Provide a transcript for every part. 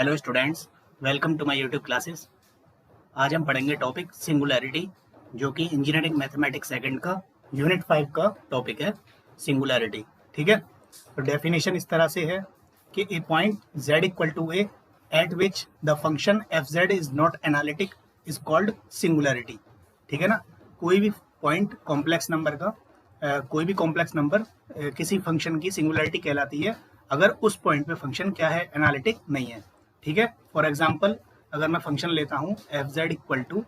Hello students, welcome to my YouTube classes. आज हम पढ़ेंगे टॉपिक सिंगुलैरिटी, जो कि इंजीनियरिंग मैथमेटिक्स सेकंड का यूनिट 5 का टॉपिक है सिंगुलैरिटी। ठीक है, तो डेफिनेशन इस तरह से है कि a point z equal to a at which the function F Z is not analytic is called singularity. ठीक है ना, कोई भी पॉइंट कॉम्प्लेक्स नंबर का कोई भी कॉम्प्लेक्स नंबर किसी फंक्शन की सिंगुलैरिटी कहलाती है अगर उस पॉइंट पे फंक्शन क्या है, एनालिटिक नहीं है। ठीक है, फॉर एग्जाम्पल अगर मैं फंक्शन लेता हूँ F Z equal to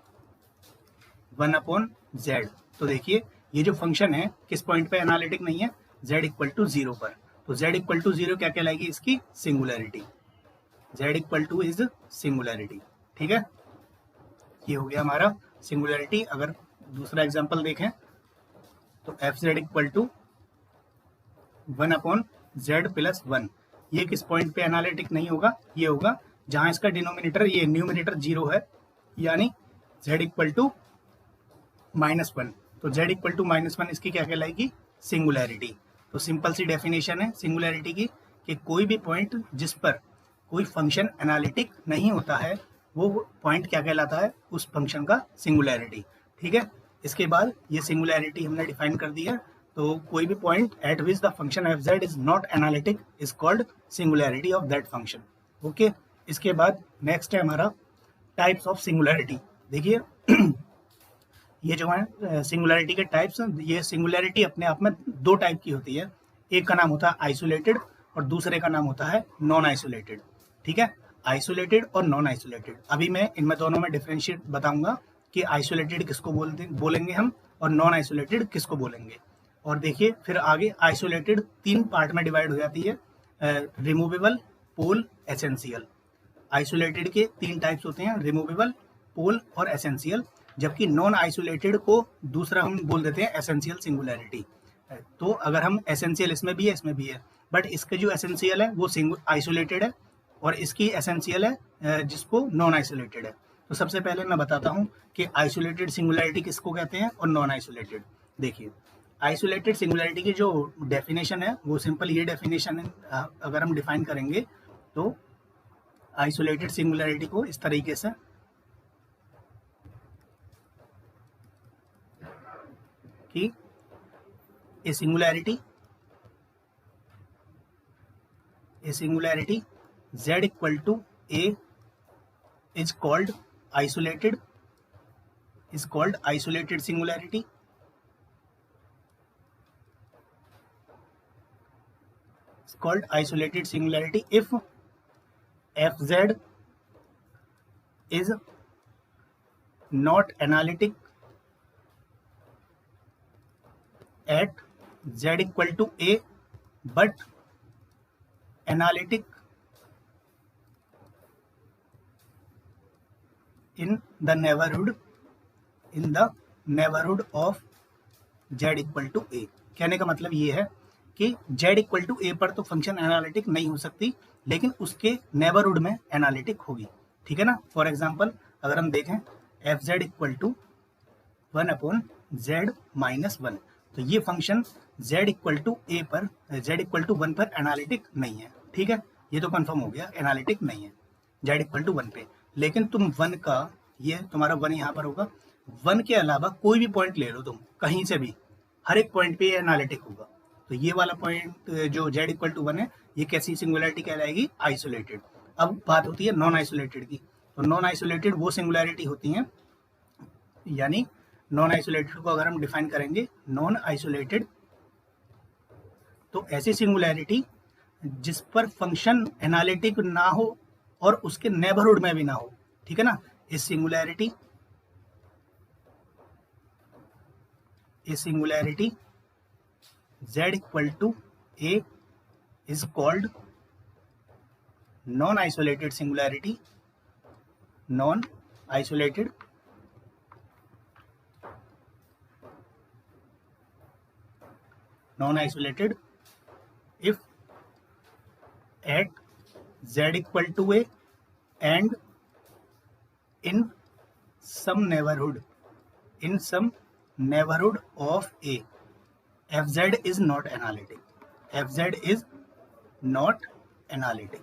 1/z, तो देखिए ये जो फंक्शन है किस पॉइंट पे एनालिटिक नहीं है, z इक्वल टू 0 पर। तो z इक्वल टू 0 क्या कहलाएगी, इसकी singularity. z equal two is singularity. ठीक है, ये हो गया हमारा सिंगुलैरिटी। अगर दूसरा एग्जाम्पल देखें तो F Z equal to 1/z plus 1, ये किस पॉइंट पे एनालिटिक नहीं होगा, ये होगा जहां इसका डिनोमिनेटर ये न्यूमिनेटर 0 है, यानी z इक्वल टू -1। तो z इक्वल टू -1 इसकी क्या कहलाएगी, सिंगुलैरिटी। तो सिंपल सी डेफिनेशन है सिंगुलैरिटी की कि कोई भी पॉइंट जिस पर कोई फंक्शन एनालिटिक नहीं होता है वो पॉइंट क्या कहलाता है, उस फंक्शन का सिंगुलैरिटी। ठीक है, इसके बाद ये सिंगुलैरिटी हमने डिफाइन कर दी है। तो कोई भी point eight which the function F Z is not analytic is called singularity of that function. Okay, इसके बाद नेक्स्ट है हमारा टाइप्स ऑफ सिंगुलैरिटी। देखिए ये जो है सिंगुलैरिटी के टाइप्स, ये सिंगुलैरिटी अपने आप में दो टाइप की होती है। एक का नाम होता है आइसोलेटेड और दूसरे का नाम होता है नॉन आइसोलेटेड। ठीक है, आइसोलेटेड और नॉन आइसोलेटेड। अभी मैं इनमें दोनों में डिफरेंशिएट बताऊंगा कि आइसोलेटेड किसको बोलेंगे हम और नॉन आइसोलेटेड किसको बोलेंगे। और देखिए फिर आगे आइसोलेटेड 3 पार्ट में डिवाइड हो जाती है, रिमूवेबल, पोल, एसेंशियल। आइसोलेटेड के 3 टाइप्स होते हैं, रिमूवेबल, पोल और एसेंशियल। जबकि नॉन आइसोलेटेड को दूसरा हम बोल देते हैं एसेंशियल सिंगुलैरिटी। तो अगर हम एसेंशियल इसमें भी है इसमें भी है, बट इसके जो एसेंशियल है वो आइसोलेटेड है और इसकी एसेंशियल है जिसको नॉन आइसोलेटेड है। तो सबसे पहले मैं बताता हूँ कि आइसोलेटेड सिंगुलैरिटी किसको कहते हैं और नॉन आइसोलेटेड। देखिए आइसोलेटेड सिंगुलैरिटी की जो डेफिनेशन है वो सिंपल ये डेफिनेशन है। अगर हम डिफाइन करेंगे तो आइसोलेटेड सिंगुलैरिटी को इस तरीके से कि a singularity z equal to a is called isolated singularity. It's called isolated singularity if fz is not analytic at z equal to a but analytic in the neighborhood of z equal to a। कहने का मतलब ये है कि z equal to a पर तो function analytic नहीं हो सकती, लेकिन उसके नेबरहुड में एनालिटिक होगी। ठीक है ना, फॉर एग्जांपल अगर हम देखें F Z equal to 1/z -1, तो ये function z equal to a पर z इक्वल टू 1 पर एनालिटिक नहीं है। ठीक है, ये तो कंफर्म हो गया, एनालिटिक नहीं है z इक्वल टू 1 पे। लेकिन तुम 1 का, ये तुम्हारा 1 यहाँ पर होगा, 1 के अलावा कोई भी पॉइंट ले लो तुम कहीं से भी, हर एक पॉइंट पे एनालिटिक होगा। तो ये वाला पॉइंट जो z इक्वल टू 1 है, ये कैसी सिंगुलैरिटी कहलाएगी, आइसोलेटेड। अब बात होती है नॉन आइसोलेटेड की। तो नॉन आइसोलेटेड वो सिंगुलैरिटी होती हैं, यानी नॉन आइसोलेटेड को अगर हम डिफाइन करेंगे, नॉन आइसोलेटेड तो ऐसी सिंगुलैरिटी जिस पर फंक्शन एनालिटिक ना हो और उसके नेबरहुड में भी ना हो। ठीक है ना, इस singularity z equal to a is called non isolated singularity if at z equal to a and in some neighborhood of a, fz is not analytic।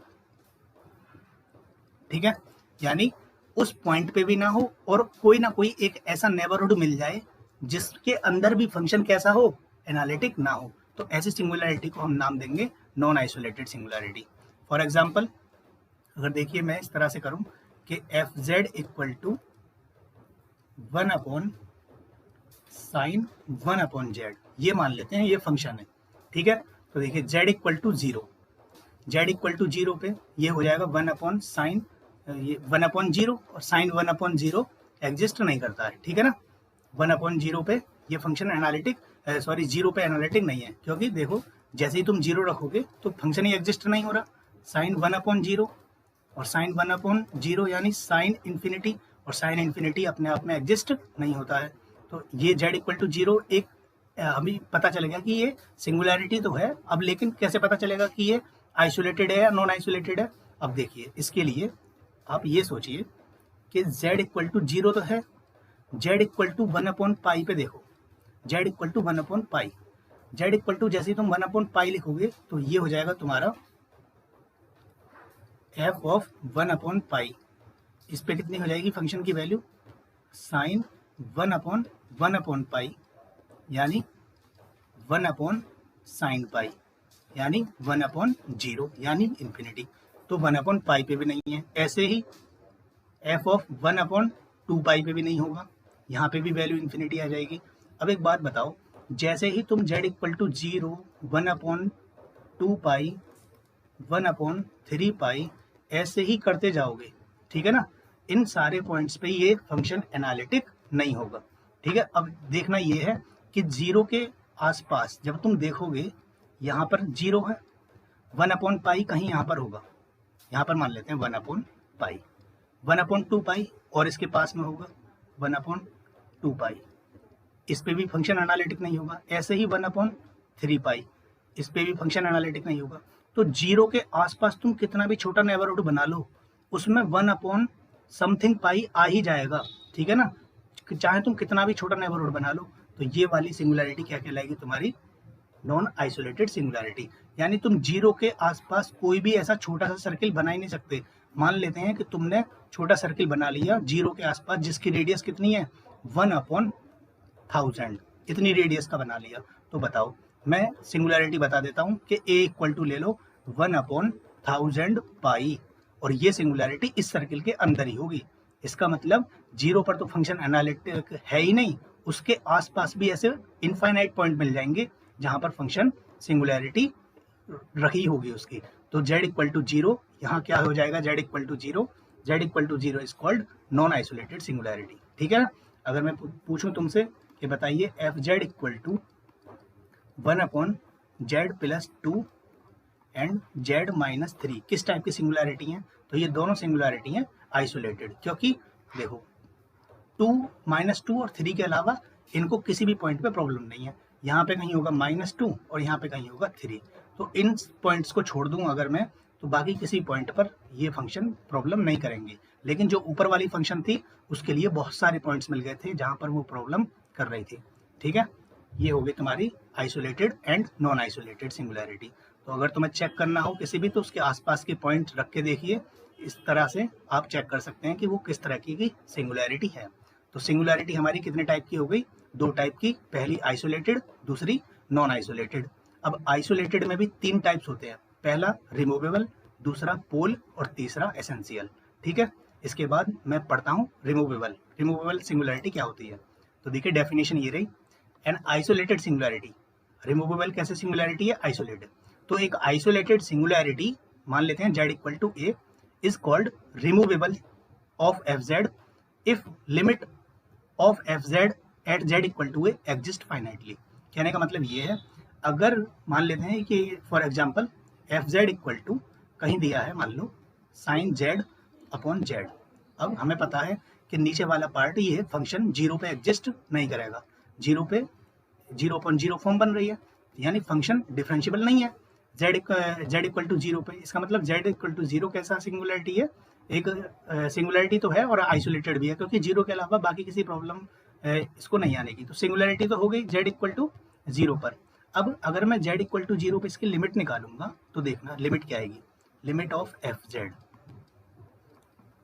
ठीक है, यानी उस पॉइंट पे भी ना हो और कोई ना कोई एक ऐसा नेबरहुड मिल जाए जिसके अंदर भी फंक्शन कैसा हो, एनालिटिक ना हो। तो ऐसी सिंगुलैरिटी को हम नाम देंगे non isolated singularity. For example अगर देखिए मैं इस तरह से करूं कि F Z equal to 1 upon sine 1 upon Z, ये मान लेते हैं ये फंक्शन है, ठीक है। तो देखिए Z equal to 0, Z equal to 0 पे ये हो जाएगा 1 अपॉन साइन, ये 1 अपॉन 0 और साइन 1 अपॉन 0 एग्जिस्ट नहीं करता है, ठीक है ना। 1 अपॉन 0 पे ये फंक्शन एनालिटिक, सॉरी 0 पे एनालिटिक नहीं है, क्योंकि देखो जैसे ही तुम 0 रखोगे तो फंक्शन ही एग्जिस्ट नहीं हो रहा। साइन 1 अपॉन 0 और साइन 1 अपॉन 0 यानी साइन इन्फिनिटी, और साइन इन्फिनिटी अपने आप में एग्जिस्ट नहीं होता है। तो ये जेड इक्वल टू 0 एक अभी पता चलेगा कि ये सिंगुलैरिटी तो है, अब लेकिन कैसे पता चलेगा कि ये आइसोलेटेड है या नॉन आइसोलेटेड है। अब देखिए इसके लिए आप ये सोचिए कि z इक्वल टू 0 तो है, z equal to 1 upon pi पे देखो, z equal to 1 upon pi, z equal to जैसे ही तुम 1 अपॉन पाई लिखोगे तो ये हो जाएगा तुम्हारा f ऑफ 1 अपॉन पाई। इस पे कितनी हो जाएगी फंक्शन की वैल्यू, साइन 1 अपॉन पाई यानी 1 अपॉन साइन पाई यानी 1 अपॉन 0 यानी इन्फिनिटी। तो 1 अपॉन पाई पे भी नहीं है। ऐसे ही f ऑफ 1 अपॉन 2 पाई पे भी नहीं होगा, यहाँ पे भी वैल्यू इन्फिनिटी आ जाएगी। अब एक बात बताओ, जैसे ही तुम z equal to 0, 1 upon 2 pi, 1 upon 3 pi ऐसे ही करते जाओगे, ठीक है ना, इन सारे पॉइंट्स पे ये फंक्शन एनालिटिक नहीं होगा, ठीक है। अब देखना ये है कि 0 के आसपास जब तुम देखोगे यहाँ पर 0 है, 1 अपॉन पाई कहीं यहाँ पर होगा, यहाँ पर मान लेते हैं 1 अपॉन पाई, 1 अपॉन 2 पाई और इसके पास में होगा 1 अपॉन 2 पाई, इस पे भी फंक्शन एनालिटिक नहीं होगा। ऐसे ही 1 अपॉन 3 पाई, इस पे भी फंक्शन एनालिटिक नहीं होगा। तो 0 के आसपास तुम कितना भी छोटा नेबरहुड बना लो, उसमें 1 अपॉन समथिंग पाई आ ही जाएगा, ठीक है ना, चाहे तुम कितना भी छोटा नेबरहुड बना लो। तो ये वाली सिंगुलैरिटी क्या कहलाएगी तुम्हारी, नॉन आइसोलेटेड सिंगुलैरिटी। यानी तुम 0 के आसपास कोई भी ऐसा छोटा सा सर्किल बना ही नहीं सकते। मान लेते हैं कि तुमने छोटा सर्किल बना लिया 0 के आसपास जिसकी रेडियस कितनी है 1 अपॉन 1000, इतनी रेडियस का बना लिया। तो बताओ, मैं सिंगुलैरिटी बता देता हूँ कि a इक्वल टू ले लो 1 अपॉन 1000 पाई, और ये सिंगुलैरिटी इस सर्किल के अंदर ही होगी। इसका मतलब 0 पर तो फंक्शन एनालिटिक है ही नहीं, उसके आसपास भी ऐसे इनफाइनाइट पॉइंट मिल जाएंगे जहां पर फंक्शन सिंगुलैरिटी रखी होगी उसकी। तो z इक्वल टू 0 यहाँ क्या हो जाएगा, z equal to 0, z equal to 0 is called non isolated singularity, ठीक है ना। अगर मैं पूछूं तुमसे कि बताइए F Z equal to 1 upon Z plus 2 and Z minus 3 किस टाइप की सिंगुलैरिटी है, तो ये दोनों सिंगुलैरिटी हैं आइसोलेटेड, क्योंकि देखो 2 -2 और 3 के अलावा इनको किसी भी पॉइंट पे प्रॉब्लम नहीं है। यहाँ पे कहीं होगा -2 और यहाँ पे कहीं होगा 3, तो इन पॉइंट्स को छोड़ दूं अगर मैं, तो बाकी किसी पॉइंट पर ये फंक्शन प्रॉब्लम नहीं करेंगे। लेकिन जो ऊपर वाली फंक्शन थी उसके लिए बहुत सारे पॉइंट्स मिल गए थे जहाँ पर वो प्रॉब्लम कर रही थी, ठीक है। ये हो गई तुम्हारी isolated and non isolated singularity. तो अगर तुम्हें चेक करना हो किसी भी, तो उसके आसपास के पॉइंट रख के देखिए, इस तरह से आप चेक कर सकते हैं कि वो किस तरह की सिंगुलैरिटी है। तो सिंगुलैरिटी हमारी कितने टाइप की हो गई, 2 टाइप की, पहली आइसोलेटेड, दूसरी नॉन आइसोलेटेड। अब आइसोलेटेड में भी 3 टाइप्स होते हैं, पहला रिमूवेबल, दूसरा पोल और तीसरा एसेंशियल, ठीक है। इसके बाद मैं पढ़ता हूँ रिमूवेबल। रिमूवेबल सिंगुलैरिटी क्या होती है, तो देखिए डेफिनेशन ये रही, एन आइसोलेटेड सिंगुलैरिटी। रिमूवेबल कैसे सिंगुलैरिटी है, आइसोलेटेड। तो एक आइसोलेटेड सिंगुलैरिटी मान लेते हैं z equal to a is called removable of F Z if limit of F Z at z equal to a exist finitely. कहने का मतलब ये है, अगर मान लेते हैं कि for example F Z equal to कहीं दिया है, मान लो साइन z अपॉन z। अब हमें पता है कि नीचे वाला पार्ट ये फंक्शन 0 पे एग्जिस्ट नहीं करेगा, 0 पे 0/0 फॉर्म बन रही है, यानी फंक्शन डिफरेंशिएबल नहीं है z इक्वल टू 0 पे। इसका मतलब z इक्वल टू 0 कैसा सिंगुलैरिटी है, एक सिंगुलैरिटी तो है और आइसोलेटेड भी है, क्योंकि 0 के अलावा बाकी किसी प्रॉब्लम इसको नहीं आने की। तो सिंगुलैरिटी तो हो गई z इक्वल टू 0 पर। अब अगर मैं z इक्वल टू 0 पे इसकी लिमिट निकालूंगा तो देखना लिमिट क्या आएगी, limit of F Z.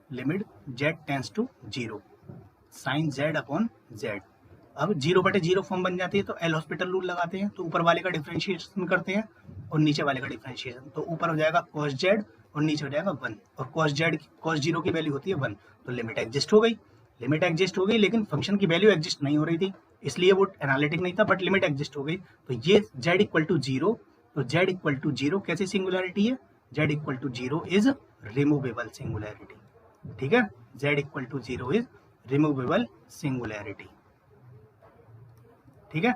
Limit z tends to 0 sine z upon z। अब 0/0 फॉर्म बन जाती है तो एल हॉस्पिटल रूल लगाते हैं, तो ऊपर वाले का डिफरेंशिएशन करते हैं और नीचे वाले का डिफरेंशिएशन। तो ऊपर हो जाएगा cos z और नीचे हो जाएगा 1, और cos 0 की वैल्यू होती है 1, तो लिमिट एग्जिस्ट हो गई। लिमिट एग्जिस्ट हो गई, लेकिन फंक्शन की वैल्यू एग्जिस्ट नहीं हो रही थी, इसलिए वो एनालिटिक नहीं था, बट लिमिट एग्जिस्ट हो गई। तो ये z इक्वल टू 0, तो z इक्वल टू 0 कैसी सिंगुलैरिटी है? z equal to 0 is removable singularity. ठीक है, z equal to 0 is removable singularity. ठीक है,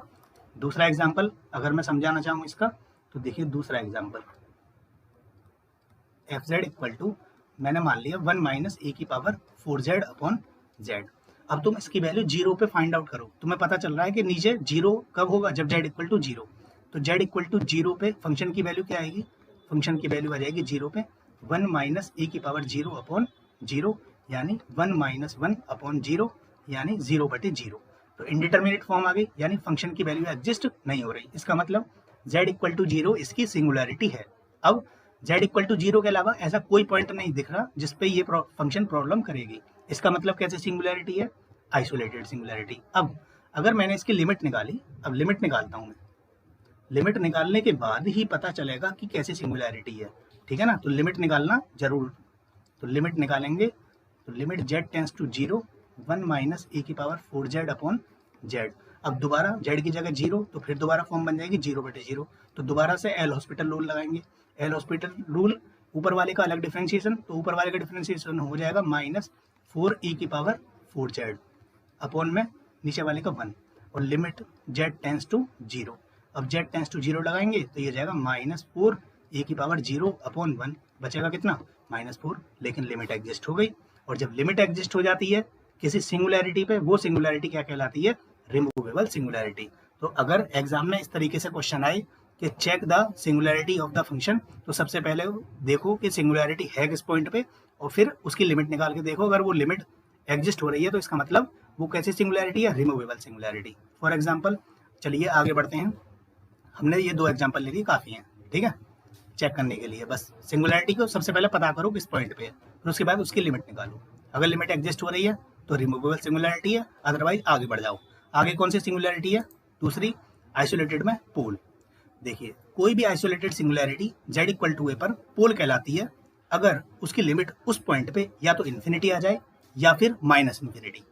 दूसरा एग्जाम्पल अगर मैं समझाना चाहूँ इसका, तो देखिए दूसरा example, F Z equal to मैंने मान लिया 1 माइनस ए की पावर 4z अपॉन z। अब तुम इसकी वैल्यू 0 पे फाइंड आउट करो। तुम्हें पता चल रहा है कि नीचे 0 कब होगा? जब z इक्वल टू 0। तो z इक्वल टू 0 पे फंक्शन की वैल्यू क्या आएगी? फंक्शन की वैल्यू आ जाएगी 0 पे 1 माइनस ए की पावर 0 अपॉन 0, यानी 1 माइनस 1 अपॉन 0, यानी 0/0। तो इनडिटर्मिनेट फॉर्म आ गई, यानी फंक्शन की वैल्यू एग्जिस्ट नहीं हो रही। इसका मतलब z इक्वल टू 0 इसकी सिंगुलैरिटी है। अब z इक्वल टू 0 के अलावा ऐसा कोई पॉइंट नहीं दिख रहा जिसपे ये फंक्शन प्रॉब्लम करेगी। इसका मतलब कैसे सिंगुलैरिटी है? Isolated singularity. अब अगर मैंने इसकी लिमिट निकाली, अब लिमिट निकालता हूँ मैं, लिमिट निकालने के बाद ही पता चलेगा कि कैसी सिंगुलैरिटी है। ठीक है ना, तो लिमिट निकालना जरूर। तो लिमिट निकालेंगे, तो limit z tends to 0 1 minus ए की पावर 4z अपॉन z। अब दोबारा z की जगह 0, तो फिर दोबारा फॉर्म बन जाएगी 0/0। तो दोबारा से एल हॉस्पिटल रूल लगाएंगे। एल हॉस्पिटल रूल, ऊपर वाले का अलग डिफरेंशिएशन, तो ऊपर वाले का डिफरेंशिएशन हो जाएगा माइनस 4e की पावर 4z अपॉन में नीचे वाले का 1, और लिमिट z टेंस टू 0। अब z टेंस टू 0 लगाएंगे तो ये जाएगा माइनस 4e की पावर 0 अपॉन 1, बचेगा कितना? -4। लेकिन लिमिट एग्जिस्ट हो गई, और जब लिमिट एग्जिस्ट हो जाती है किसी सिंगुलैरिटी पे, वो सिंगुलैरिटी क्या कहलाती है? Removable singularity. तो अगर एग्जाम में इस तरीके से क्वेश्चन आए कि check the singularity of the function, तो सबसे पहले देखो कि सिंगुलैरिटी है किस पॉइंट पे, और फिर उसकी लिमिट निकाल के देखो। अगर वो लिमिट एग्जिस्ट हो रही है तो इसका मतलब वो कैसी सिंगुलैरिटी है? Removable singularity. फॉर एग्जाम्पल, चलिए आगे बढ़ते हैं। हमने ये 2 एग्जाम्पल ले लिए, काफ़ी हैं। ठीक है, चेक करने के लिए बस सिंगुलैरिटी को सबसे पहले पता करो किस पॉइंट पे है, फिर उसके बाद उसकी लिमिट निकालो। अगर लिमिट एग्जिस्ट हो रही है तो रिमूवेबल सिंगुलैरिटी है, अदरवाइज आगे बढ़ जाओ। आगे कौन सी सिंगुलैरिटी है? दूसरी, आइसोलेटेड में पोल। देखिए, कोई भी isolated singularity z equal to a पर पोल कहलाती है अगर उसकी लिमिट उस पॉइंट पे या तो इन्फिनिटी आ जाए या फिर -इन्फिनिटी।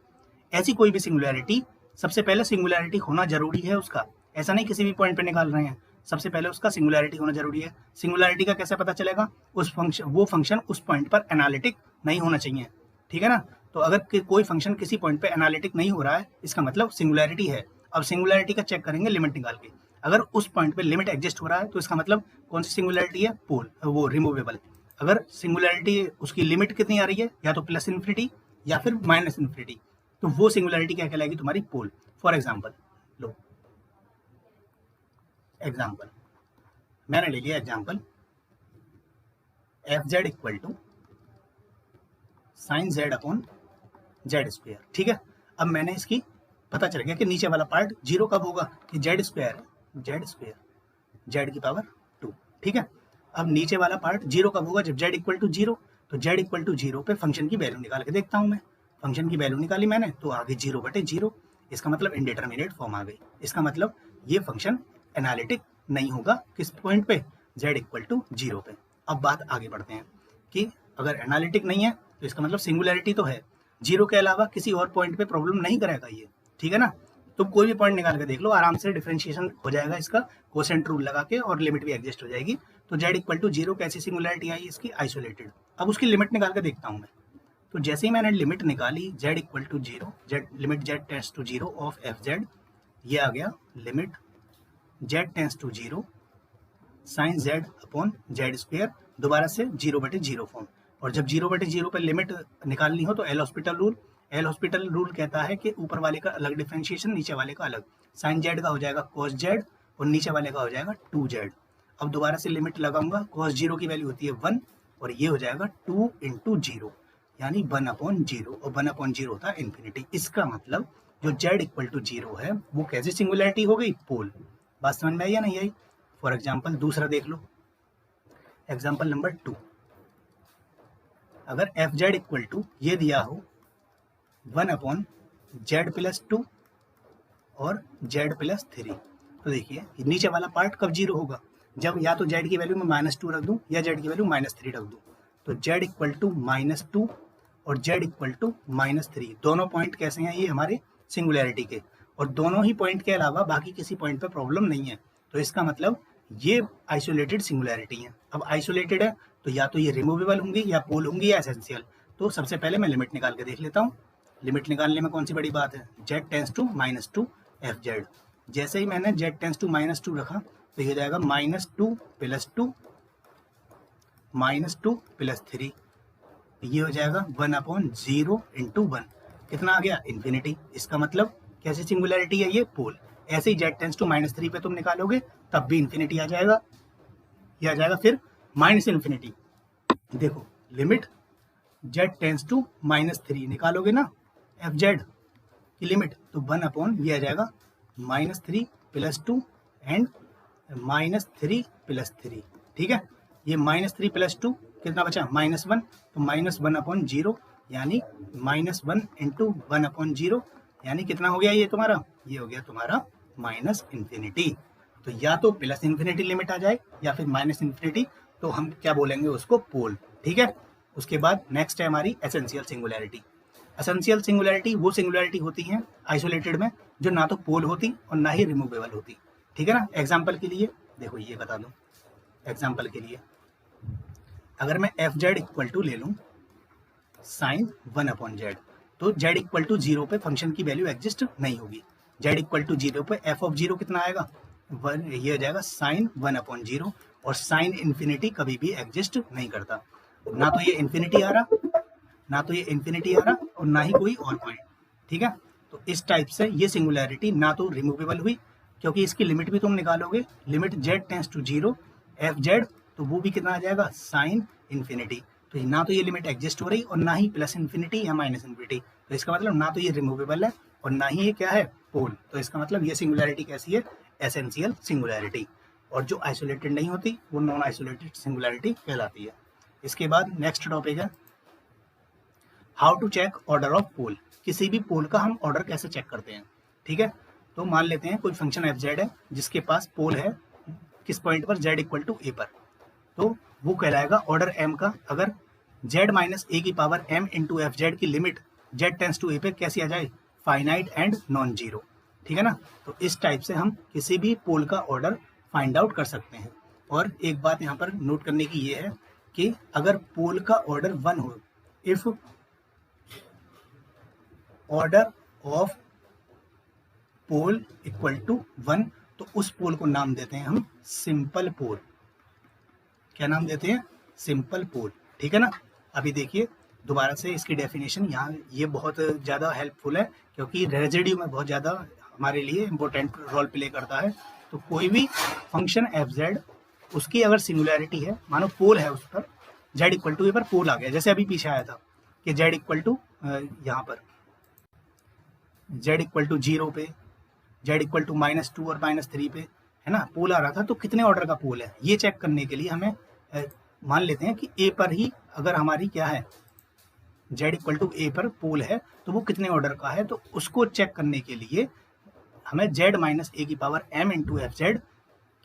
ऐसी कोई भी सिंगुलैरिटी, सबसे पहले सिंगुलैरिटी होना जरूरी है उसका। ऐसा नहीं किसी भी पॉइंट पे निकाल रहे हैं, सबसे पहले उसका सिंगुलैरिटी होना जरूरी है। सिंगुलैरिटी का कैसे पता चलेगा? वो फंक्शन उस पॉइंट पर एनालिटिक नहीं होना चाहिए। ठीक है ना, तो अगर कोई फंक्शन किसी पॉइंट पे एनालिटिक नहीं हो रहा है, इसका मतलब सिंगुलैरिटी है। अब सिंगुलैरिटी का चेक करेंगे लिमिट निकाल के। अगर उस पॉइंट पे लिमिट एग्जिस्ट हो रहा है तो इसका मतलब कौन सी सिंगुलैरिटी है? पोल, वो रिमूवेबल। अगर सिंगुलैरिटी उसकी लिमिट कितनी आ रही है, या तो प्लस इन्फिनिटी या फिर -इन्फिनिटी, तो वो सिंगुलैरिटी क्या कहलाएगी? तुम्हारी पोल। फॉर एग्जाम्पल लो, एग्जाम्पल मैंने ले लिया example F Z equal to sine z upon z square. ठीक है, अब मैंने इसकी पता चल गया कि नीचे वाला पार्ट 0 कब होगा? कि z स्क्वायर है, z स्क्वायर z की पावर 2। ठीक है, अब नीचे वाला पार्ट 0 कब होगा? जब z इक्वल टू 0। तो z इक्वल टू 0 पे फंक्शन की वैल्यू निकाल के देखता हूँ मैं। फंक्शन की वैल्यू निकाली मैंने, तो आगे 0/0। इसका मतलब इनडिटर्मिनेट फॉर्म आ गई। इसका मतलब ये फंक्शन एनालिटिक नहीं होगा किस पॉइंट पे? z इक्वल टू 0 पे। अब बात आगे बढ़ते हैं कि अगर एनालिटिक नहीं है तो इसका मतलब सिंगुलैरिटी तो है, 0 के अलावा किसी और पॉइंट पे प्रॉब्लम नहीं करेगा ये। ठीक है ना, तुम कोई भी पॉइंट निकाल के देख लो, आराम से डिफरेंशिएशन हो जाएगा इसका कोसेंट रूल लगा के, और लिमिट भी एग्जिस्ट हो जाएगी। तो z इक्वल टू 0 कैसी सिंगुलैरिटी आई इसकी? आइसोलेटेड। अब उसकी लिमिट निकाल के देखता हूँ मैं। तो जैसे ही मैंने लिमिट निकाली z equal to 0, limit z tends to 0 of F Z, ये आ गया limit z tends to 0 sine z upon z square, दोबारा से 0/0 फॉर्म। और जब 0/0 पे लिमिट निकालनी हो तो L hospital rule. L hospital rule कहता है कि ऊपर वाले का अलग डिफरेंशिएशन, नीचे वाले का अलग। साइन z का हो जाएगा cos z और नीचे वाले का हो जाएगा 2z। अब दोबारा से लिमिट लगाऊंगा, cos 0 की वैल्यू होती है 1, और ये हो जाएगा 2 × 0, यानी 1/0, और 1/0 होता है इन्फिनिटी। इसका मतलब जो z इक्वल टू 0 है वो कैसी सिंगुलैरिटी हो गई? पोल। बात समझ में आई या नहीं आई? फॉर एग्जाम्पल दूसरा देख लो, एग्जाम्पल नंबर 2। अगर एफ जेड इक्वल टू ये दिया हो 1/z+2 और z+3, तो देखिए नीचे वाला पार्ट कब जीरो होगा, जब या तो z की वैल्यू में -2 रख दूं या z की वैल्यू -3 रख दूं। तो z इक्वल टू -2 और z इक्वल टू -3 दोनों पॉइंट कैसे हैं, ये हमारे सिंगुलैरिटी के, और दोनों ही पॉइंट के अलावा बाकी किसी पॉइंट पे प्रॉब्लम नहीं है। तो इसका मतलब ये आइसोलेटेड सिंगुलैरिटी है। अब आइसोलेटेड है तो या तो ये रिमूवेबल होंगी या पोल होंगी या एसेंशियल। तो सबसे पहले मैं लिमिट निकाल के देख लेता हूँ। लिमिट निकालने में कौन सी बड़ी बात है, z टेंस टू -2 fz। जैसे ही मैंने z टेंस टू -2 रखा तो ये हो जाएगा -2 + 2 -2 + 3, ये हो जाएगा 1/0 × 1, कितना आ गया, इन्फिनिटी। इसका मतलब कैसी सिंगुलैरिटी है ये, पोल। ऐसे ही z टेंस टू -3 पे तुम निकालोगे तब भी इन्फिनिटी आ जाएगा, ये आ जाएगा फिर -इन्फिनिटी। देखो लिमिट z टेंस टू -3 निकालोगे ना एफ जेड की लिमिट, तो 1/ ये आ जाएगा -3 + 2 एंड -3 + 3, ठीक है। ये -3 + 2 कितना बचा, -1, तो -1/0 यानी -1 × 1/0 यानी कितना हो गया ये तुम्हारा, ये हो गया तुम्हारा -इन्फिनिटी। तो या तो +इन्फिनिटी लिमिट आ जाए या फिर -इन्फिनिटी, तो हम क्या बोलेंगे उसको, पोल, ठीक है। उसके बाद नेक्स्ट है हमारी एसेंशियल सिंगुलैरिटी। एसेंशियल सिंगुलैरिटी वो सिंगुलैरिटी होती है आइसोलेटेड में जो ना तो पोल होती और ना ही रिमूवेबल होती, ठीक है ना। एग्जाम्पल के लिए देखो ये बता दूं, एग्जाम्पल के लिए अगर मैं एफ जेड इक्वल टू ले लूँ sin 1/z, तो z इक्वल टू 0 पे फंक्शन की वैल्यू एग्जिस्ट नहीं होगी। z इक्वल टू 0 पे f(0) कितना आएगा, 1, ये हो जाएगा sin 1/0, और sin इन्फिनिटी कभी भी एग्जिस्ट नहीं करता। ना तो ये इन्फिनिटी आ रहा और ना ही कोई और पॉइंट, ठीक है। तो इस टाइप से ये सिंगुलैरिटी ना तो रिमूवेबल हुई, क्योंकि इसकी लिमिट भी तुम निकालोगे, limit z tends to 0 F Z, तो वो भी कितना आ जाएगा, साइन इन्फिनिटी। तो ना तो ये लिमिट एग्जिस्ट हो रही और ना ही +इन्फिनिटी या -इन्फिनिटी। तो इसका मतलब ना तो ये रिमूवेबल है और ना ही ये क्या है, पोल। तो इसका मतलब ये सिंगुलैरिटी कैसी है, एसेंशियल सिंगुलैरिटी। और जो आइसोलेटेड नहीं होती वो नॉन आइसोलेटेड सिंगुलैरिटी कहलाती है। इसके बाद नेक्स्ट टॉपिक है how to check order of pole. किसी भी पोल का हम ऑर्डर कैसे चेक करते हैं, ठीक है। तो मान लेते हैं कोई फंक्शन एफ जेड है जिसके पास पोल है किस पॉइंट पर, z इक्वल टू a पर, तो वो कहलाएगा ऑर्डर m का। अगर z - a⁴ m × F Z की limit z tends to a पे कैसी आ जाए, फाइनाइट एंड नॉन जीरो, ठीक है ना। तो इस टाइप से हम किसी भी पोल का ऑर्डर फाइंड आउट कर सकते हैं। और एक बात यहाँ पर नोट करने की ये है कि अगर पोल का ऑर्डर 1 हो, if order of pole equal to 1, तो उस पोल को नाम देते हैं हम सिंपल पोल। क्या नाम देते हैं, सिंपल पोल, ठीक है ना। अभी देखिए दोबारा से इसकी डेफिनेशन, यहाँ ये बहुत ज़्यादा हेल्पफुल है क्योंकि रेजिड्यू में बहुत ज़्यादा हमारे लिए इम्पोर्टेंट रोल प्ले करता है। तो कोई भी फंक्शन एफ जेड, उसकी अगर सिंगुलैरिटी है, मानो पोल है उस पर, z इक्वल टू ए पर पोल आ गया, जैसे अभी पीछे आया था कि z इक्वल टू यहाँ पर z इक्वल टू 0 पे, z इक्वल टू -2 और -3 पे, है ना, पोल आ रहा था। तो कितने ऑर्डर का पोल है ये चेक करने के लिए हमें मान लेते हैं कि a पर ही अगर हमारी क्या है, z इक्वल टू a पर पोल है, तो वो कितने ऑर्डर का है। तो उसको चेक करने के लिए हमें z - a⁴ m × F Z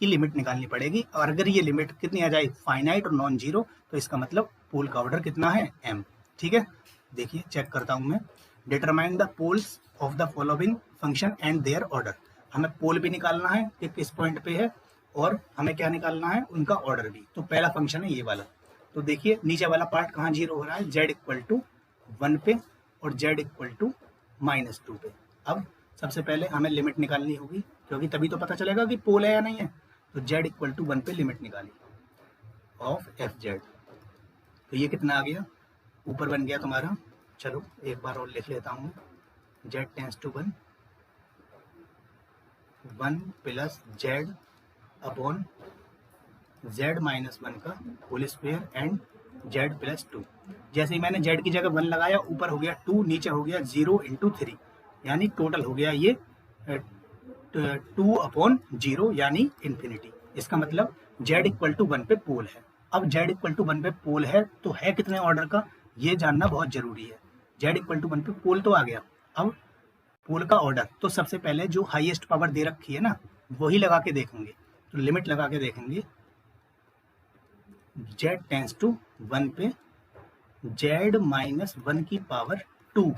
की लिमिट निकालनी पड़ेगी। और अगर ये लिमिट कितनी आ जाए, फाइनाइट और नॉन जीरो, तो इसका मतलब पोल का ऑर्डर कितना है, m, ठीक है। देखिए चेक करता हूँ मैं, determine the poles of the following function and their order. हमें पोल भी निकालना है कि किस पॉइंट पे है, और हमें क्या निकालना है, उनका ऑर्डर भी। तो पहला फंक्शन है ये वाला। तो देखिए नीचे वाला पार्ट कहाँ जीरो हो रहा है, z इक्वल टू 1 पे और z इक्वल टू -2 पे। अब सबसे पहले हमें लिमिट निकालनी होगी, क्योंकि तभी तो पता चलेगा कि पोल है या नहीं है। तो z इक्वल टू 1 पे लिमिट निकाली ऑफ एफ जेड, तो ये कितना आ गया, ऊपर बन गया तुम्हारा, चलो एक बार और लिख लेता हूँ, z tends to 1 + z upon z - 1 का होल स्क्वायर एंड z + 2। जैसे ही मैंने z की जगह 1 लगाया, ऊपर हो गया 2, नीचे हो गया 0 × 3, यानी टोटल हो गया ये 2/0 यानी इन्फिनिटी। इसका मतलब z इक्वल टू 1 पे पोल है। अब z इक्वल टू 1 पे पोल है तो है कितने ऑर्डर का, ये जानना बहुत जरूरी है। z इक्वल टू 1 पे पोल तो आ गया, अब पोल का ऑर्डर, तो सबसे पहले जो हाईएस्ट पावर दे रखी है ना वही लगा के देखेंगे। तो लिमिट लगा के देखेंगे, z टेंस टू 1 पे z माइनस 1 की पावर 2,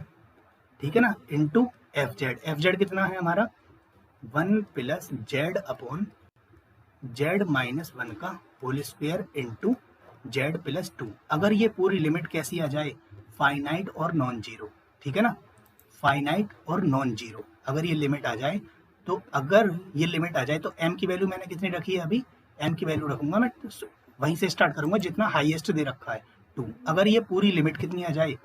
ठीक है ना, इंटू एफ जेड कितना है हमारा 1 plus Z upon Z minus 1 का whole square into Z plus 2। अगर ये पूरी लिमिट कैसी आ जाए, फाइनाइट और नॉन जीरो, ठीक है ना, फाइनाइट और नॉन जीरो अगर ये लिमिट आ जाए, तो अगर ये लिमिट आ जाए तो m की वैल्यू मैंने कितनी रखी है, अभी m की वैल्यू रखूंगा मैं, वहीं से स्टार्ट करूंगा जितना हाईएस्ट दे रखा है 2। अगर ये पूरी लिमिट कितनी आ जाए,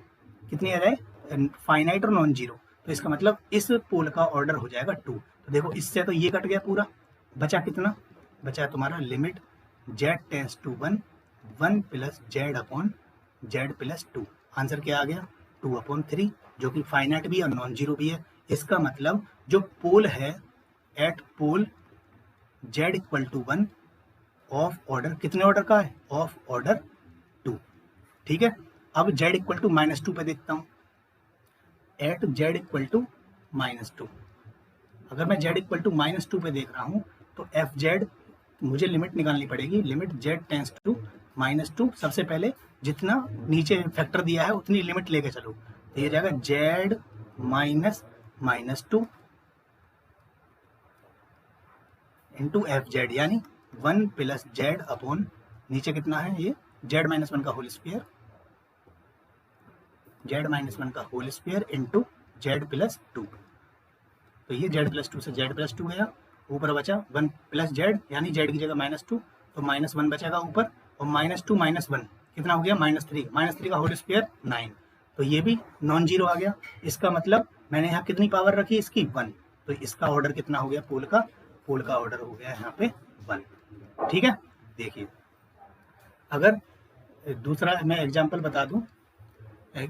फाइनाइट और नॉन जीरो, तो इसका मतलब इस पोल का ऑर्डर हो जाएगा 2। तो देखो इससे तो ये कट गया पूरा, बचा कितना, बचा तुम्हारा limit z tends to 1 plus Z upon Z plus 2। Answer क्या आ गया 2/3, जो कि फाइनाइट भी और नॉन जीरो भी है। इसका मतलब जो पोल है at pole z equal to 1 of order, कितने ऑर्डर का है, ऑफ ऑर्डर 2, ठीक है। अब z इक्वल टू -2 पे देखता हूँ, एट z इक्वल टू -2, अगर मैं z इक्वल टू -2 पे देख रहा हूँ तो एफ जेड मुझे लिमिट निकालनी पड़ेगी, लिमिट z टेंस टू -2, सबसे पहले जितना नीचे फैक्टर दिया है उतनी लिमिट लेके चलो, तो ये जाएगा z -2 इंटू एफ जेड, यानी 1 प्लस जेड अपॉन नीचे कितना है ये z -1 का होल स्क्वायर, z -1 का whole square into Z plus 2। तो ये z प्लस 2 से z प्लस 2 गया, ऊपर बचा 1 प्लस जेड, यानी z की जगह -2, तो -1 बचेगा ऊपर, और -2 -1 कितना हो गया -3 का होल स्क्वायर 9। तो ये भी नॉन जीरो आ गया। इसका मतलब मैंने यहाँ कितनी पावर रखी इसकी 1, तो इसका ऑर्डर कितना हो गया पोल का ऑर्डर हो गया यहाँ पे 1, ठीक है। देखिए अगर दूसरा मैं एग्जाम्पल बता दूं,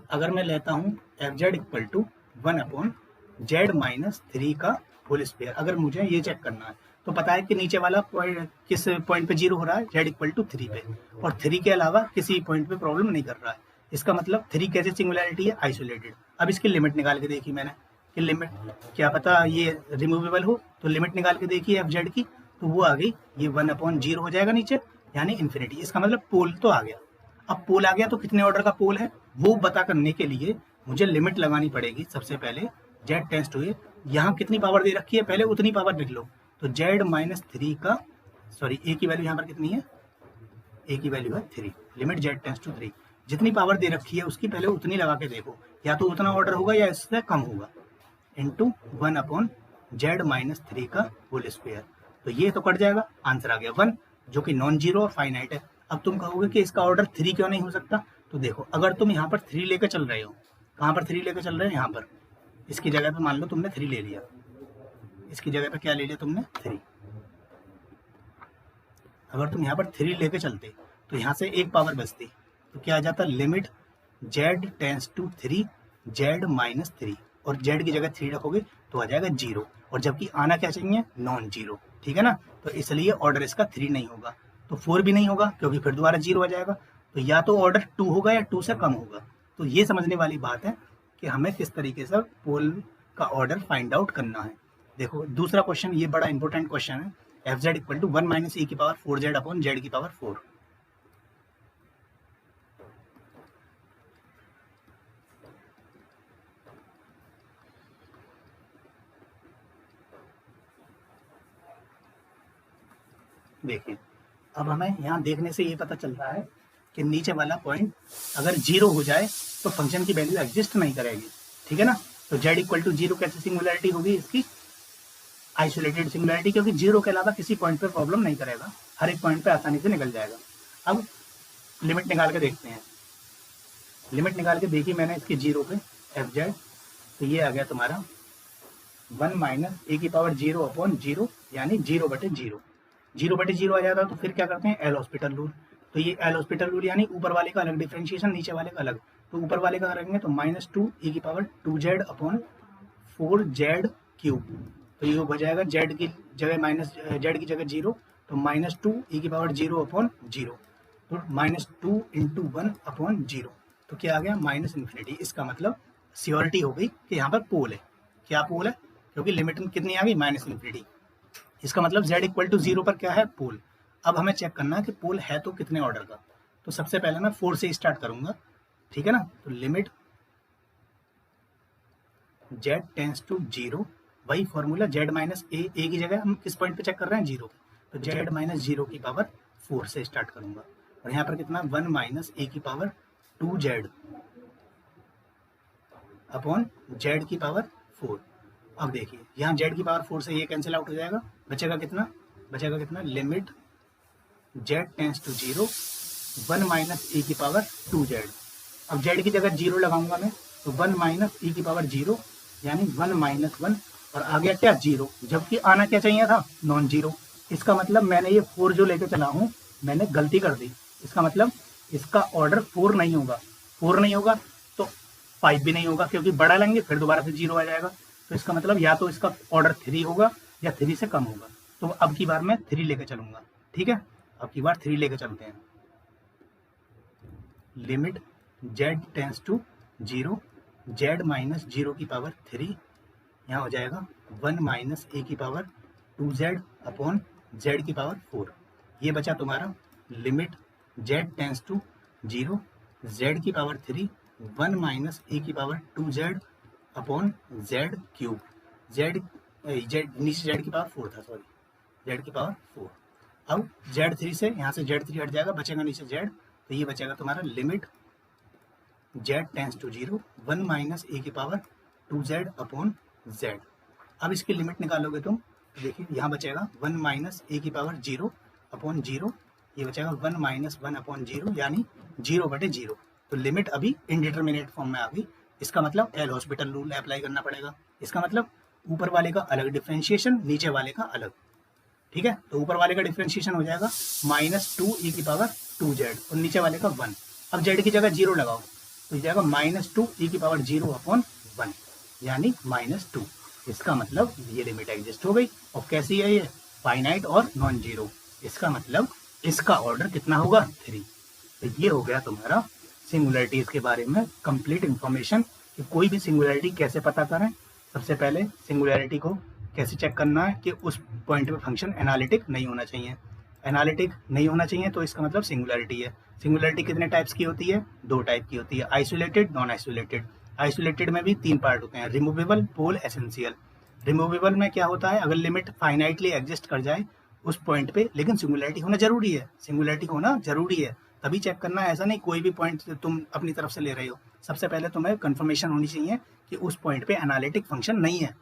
अगर मैं लेता हूँ F Z equal to 1/z-3 का होल स्क्वायर, अगर मुझे ये चेक करना है तो पता है कि नीचे वाला पॉइंट किस पॉइंट पे 0 हो रहा है, z इक्वल टू 3 पे, और 3 के अलावा किसी पॉइंट पे प्रॉब्लम नहीं कर रहा है। इसका मतलब 3 कैसे सिंगुलैरिटी है, आइसोलेटेड। अब इसकी लिमिट निकाल के देखी मैंने कि लिमिट क्या पता ये रिमूवेबल हो, तो लिमिट निकाल के देखी एफ जेड की, तो वो आ गई, ये 1/0 हो जाएगा नीचे, यानी इन्फिनिटी। इसका मतलब पोल तो आ गया। अब पोल आ गया तो कितने ऑर्डर का पोल है वो पता करने के लिए मुझे लिमिट लगानी पड़ेगी। सबसे पहले z टेंस टू ए, यहाँ कितनी पावर दे रखी है पहले उतनी पावर लिख लो, तो z -3 का, सॉरी a की वैल्यू यहाँ पर कितनी है, a की वैल्यू है 3, लिमिट z टेंस टू 3, जितनी पावर दे रखी है उसकी पहले उतनी लगा के देखो, या तो उतना ऑर्डर होगा या इससे कम होगा, इंटू 1/z-3 का होल स्क्वायर। तो ये तो कट जाएगा, आंसर आ गया 1, जो कि नॉन जीरो और फाइनाइट है। अब तुम कहोगे कि इसका ऑर्डर 3 क्यों नहीं हो सकता, तो देखो अगर तुम यहाँ पर 3 लेकर चल रहे हो, कहाँ पर 3 लेकर चल रहे हो, यहाँ पर इसकी जगह पे मान लो तुमने 3 ले लिया, इसकी जगह पे क्या ले लिया तुमने 3। अगर तुम यहाँ पर 3 लेके चलते तो यहाँ से एक पावर बचती, तो क्या आ जाता, limit z tends to 3 z -3, और z की जगह 3 रखोगे तो आ जाएगा 0, और जबकि आना क्या चाहिए नॉन जीरो, ठीक है ना। तो इसलिए ऑर्डर इसका 3 नहीं होगा, तो 4 भी नहीं होगा क्योंकि फिर दोबारा 0 आ जाएगा। तो या तो ऑर्डर 2 होगा या 2 से कम होगा। तो ये समझने वाली बात है कि हमें किस तरीके से पोल का ऑर्डर फाइंड आउट करना है। देखो दूसरा क्वेश्चन, ये बड़ा इंपॉर्टेंट क्वेश्चन है, F Z equal to 1 - e की पावर 4z अपॉन z की पावर 4। देखिए अब हमें यहाँ देखने से ये पता चल रहा है कि नीचे वाला पॉइंट अगर 0 हो जाए तो फंक्शन की वैल्यू एग्जिस्ट नहीं करेगी, ठीक है ना। तो z इक्वल टू 0 कैसे सिंगुलैरिटी होगी इसकी, आइसोलेटेड सिंगुलैरिटी, क्योंकि 0 के अलावा किसी पॉइंट पे प्रॉब्लम नहीं करेगा, हर एक पॉइंट पे आसानी से निकल जाएगा। अब लिमिट निकाल के देखते हैं, लिमिट निकाल के देखी मैंने इसकी 0 पे एफ जेड, तो ये आ गया तुम्हारा 1 - e की पावर 0 अपॉन 0, यानी 0/0, 0/0 आ जाता है। तो फिर क्या करते हैं, एल हॉस्पिटल रूल। तो ये एल हॉस्पिटल रूल यानी ऊपर वाले का अलग डिफरेंशिएशन, नीचे वाले का अलग। तो ऊपर वाले का करेंगे तो -2 e की power 2z upon 4z cube, तो ये हो जाएगा z की जगह z की जगह 0, तो -2 e की पावर 0 अपॉन 0, तो -2 × 1/0, तो क्या आ गया माइनस इन्फिनिटी। इसका मतलब श्योरिटी हो गई कि यहाँ पर पोल है। क्या पोल है? क्योंकि लिमिट कितनी आ गई माइनस इन्फिनिटी। इसका मतलब z इक्वल टू 0 पर क्या है? पोल। अब हमें चेक करना है कि पोल है तो कितने ऑर्डर का। तो सबसे पहले मैं 4 से स्टार्ट करूंगा, ठीक है ना। तो लिमिट z टेंस टू 0, वही फॉर्मूला z माइनस ए की जगह हम किस पॉइंट पे चेक कर रहे हैं? 0 पे। तो z माइनस 0 की पावर 4 से स्टार्ट करूंगा, और यहाँ पर कितना 1 माइनस ए की पावर 2z अपॉन z की पावर 4। अब देखिए यहाँ z की पावर 4 से ये कैंसिल आउट हो जाएगा, बचेगा कितना? बचेगा कितना? Limit z tends to 0 1 minus ए की पावर 2z। अब z की जगह 0 लगाऊंगा मैं, तो 1 माइनस e की पावर 0 यानी 1 माइनस 1, और आ गया क्या? 0, जबकि आना क्या चाहिए था? Non zero. इसका मतलब मैंने ये 4 जो लेके चला हूँ मैंने गलती कर दी। इसका मतलब इसका ऑर्डर 4 नहीं होगा। 4 नहीं होगा तो 5 भी नहीं होगा, क्योंकि बड़ा लेंगे फिर दोबारा से 0 आ जाएगा। तो इसका मतलब या तो इसका ऑर्डर 3 होगा या 3 से कम होगा। तो अब की बार मैं 3 लेके चलूंगा, ठीक है। अब की बार 3 लेके चलते हैं। Limit z tends to 0 z minus 0 की पावर 3, यहाँ हो जाएगा 1 माइनस ए की पावर 2z अपॉन z की पावर 4। ये बचा तुम्हारा limit z tends to 0 z की पावर 3 1 माइनस ए की power 2z upon z cube. z नीचे z की पावर 4 था, सॉरी z की पावर 4। अब z3 से यहाँ से z3 हट जाएगा, बचेगा नीचे z, तो ये बचेगा तुम्हारा limit z tends to 0 1 minus ए की पावर 2z अपॉन z। अब इसकी लिमिट निकालोगे तुम, तो देखिए यहाँ बचेगा 1 माइनस ए की पावर 0 अपॉन 0, ये बचेगा 1 माइनस 1 अपॉन 0 यानी 0/0। तो लिमिट अभी इनडिटरमिनेट फॉर्म में आ गई। इसका मतलब एल हॉस्पिटल रूल अप्लाई करना पड़ेगा। इसका मतलब ऊपर वाले का अलग डिफ्रेंशिएशन, नीचे वाले का अलग, ठीक है। तो ऊपर वाले का डिफ्रेंशिएशन हो जाएगा माइनस 2 e की पावर 2z और नीचे वाले का 1। अब z की जगह 0 लगाओ तो जाएगा माइनस 2 e की पावर 0 अपॉन 1 यानी -2। इसका मतलब ये लिमिट एग्जिस्ट हो गई। और कैसी है ये? फाइनाइट और नॉन जीरो। इसका मतलब इसका ऑर्डर कितना होगा? 3। तो ये हो गया तुम्हारा सिंगुलरिटीज के बारे में कंप्लीट इंफॉर्मेशन कि कोई भी सिंगुलरिटी कैसे पता करें। सबसे पहले सिंगुलरिटी को कैसे चेक करना है कि उस पॉइंट पे फंक्शन एनालिटिक नहीं होना चाहिए। एनालिटिक नहीं होना चाहिए तो इसका मतलब सिंगुलरिटी है। सिंगुलरिटी कितने टाइप्स की होती है? 2 टाइप की होती है, आइसोलेटेड, नॉन आइसोलेटेड। आइसोलेटेड में भी 3 पार्ट होते हैं, रिमूवेबल, पोल, एसेंशियल। रिमूवेबल में क्या होता है? अगर लिमिट फाइनाइटली एग्जिस्ट कर जाए उस पॉइंट पे, लेकिन सिंगुलरिटी होना जरूरी है। सिंगुलरिटी होना जरूरी है तभी चेक करना है। ऐसा नहीं कोई भी पॉइंट तुम अपनी तरफ से ले रहे हो। सबसे पहले तुम्हें कंफर्मेशन होनी चाहिए कि उस पॉइंट पे एनालिटिक फंक्शन नहीं है,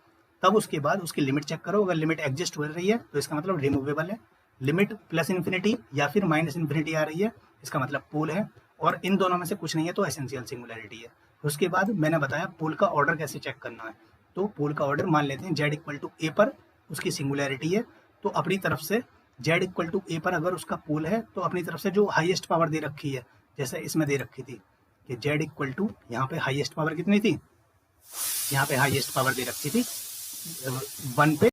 तब उसके बाद उसकी लिमिट चेक करो। अगर लिमिट एग्जिस्ट हो रही है तो इसका मतलब रिमूवेबल है। लिमिट प्लस इन्फिनिटी या फिर माइनस इन्फिनिटी आ रही है, इसका मतलब पोल है। और इन दोनों में से कुछ नहीं है तो एसेंशियल सिंगुलरिटी है। उसके बाद मैंने बताया पोल का ऑर्डर कैसे चेक करना है। तो पोल का ऑर्डर मान लेते हैं z इक्वल टू ए पर उसकी सिंगुलरिटी है, तो अपनी तरफ से z इक्वल टू ए पर अगर उसका पोल है तो अपनी तरफ से जो हाईएस्ट पावर दे रखी है, जैसे इसमें दे रखी थी कि z इक्वल टू, यहाँ पे हाईएस्ट पावर कितनी थी? यहाँ पे हाईएस्ट पावर दे रखी थी 1 पे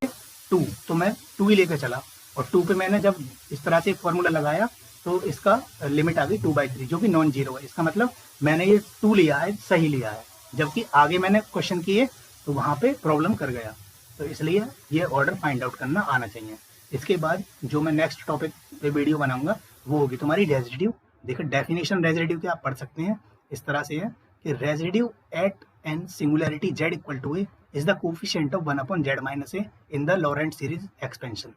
2, तो मैं 2 ही लेकर चला। और 2 पे मैंने जब इस तरह से फॉर्मूला लगाया तो इसका लिमिट आ गई 2/3 जो कि नॉन जीरो है। इसका मतलब मैंने ये 2 लिया है, सही लिया है, जबकि आगे मैंने क्वेश्चन किए तो वहाँ पे प्रॉब्लम कर गया। तो इसलिए ये ऑर्डर फाइंड आउट करना आना चाहिए। इसके बाद जो मैं नेक्स्ट टॉपिक पे वीडियो बनाऊंगा वो होगी तुम्हारी रेजिड्यू। देखो डेफिनेशन रेजिड्यू की आप पढ़ सकते हैं, इस तरह से है कि residue at an singularity z equal to A is the coefficient of 1 upon z minus a in the Laurent series expansion.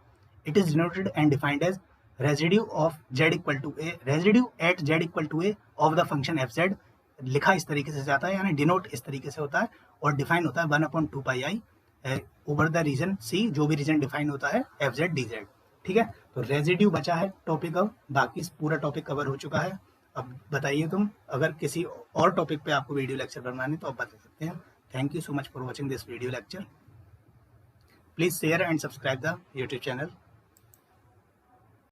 It is denoted and defined as residue of z equal to a, residue at z equal to a of the function fz। लिखा इस तरीके से जाता है, यानी denote इस तरीके से होता है, और डिफाइन होता है 1 upon 2 pi i over the region c, जो भी रीजन डिफाइन होता है fz dz। ठीक है, तो रेजिड्यू बचा है टॉपिक। अब बाकी पूरा टॉपिक कवर हो चुका है। अब बताइए तुम, अगर किसी और टॉपिक पे आपको वीडियो लेक्चर बनवाने तो आप बता सकते हैं। Thank you so much for watching this video lecture. Please share and subscribe the YouTube channel.